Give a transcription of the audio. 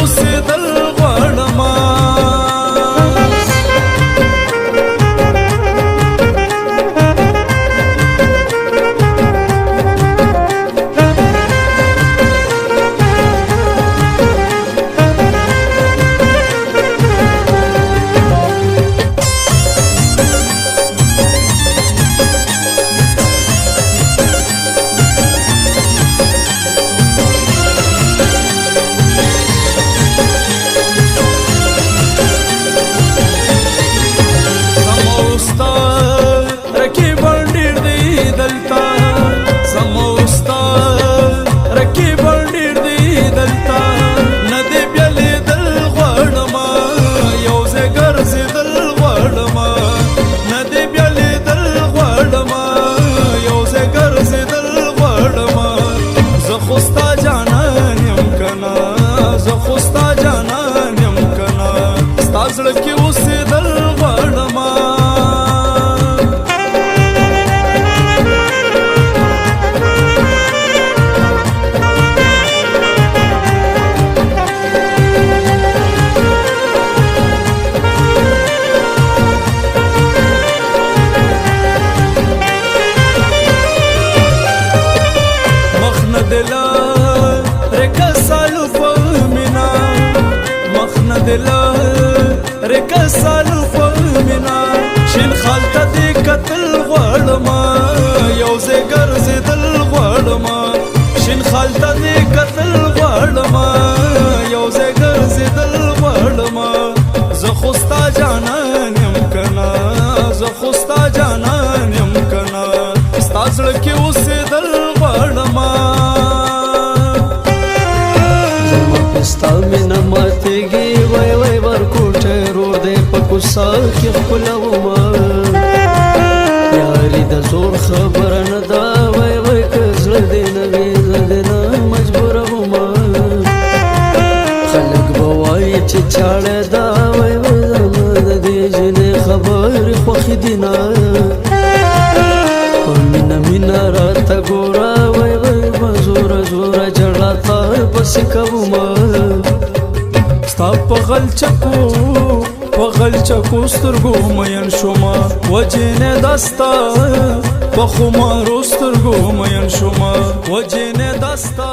اوسېدل غواړمه زړه کې اوسېدل غواړمه مخ نه دې لارې کسالو په مینا مخ نه دې رکه سالو فهمنا شین خالته دې کتل غواړمه یو ځای ګرځېدل غواړمه شین خالته دې کتل غواړمه یو ځای ګرځېدل غواړمه زه خو ستا جانان یم کنه زه خو ستا جانان یم کنه ستا زړه کې اوسېدل غواړمه زما ستا مینه ماتېږي وای وای ورکوټه کوڅه کې خپلومه یاري د زور خبره نه ده وای وای که زړه دې نه وي زه دې نه مجبورومه خلک به وایي چې چاړه ده وای وای زما د دې جنې خبرې خوښې دي نه په مینه مینه راته ګوره وای وای په زوره زوره جړه تار پسې کومه ستا په غلچکو سترګو مین شومه وجنې دستا په خمارو سترګو مین شومه وجنې دستا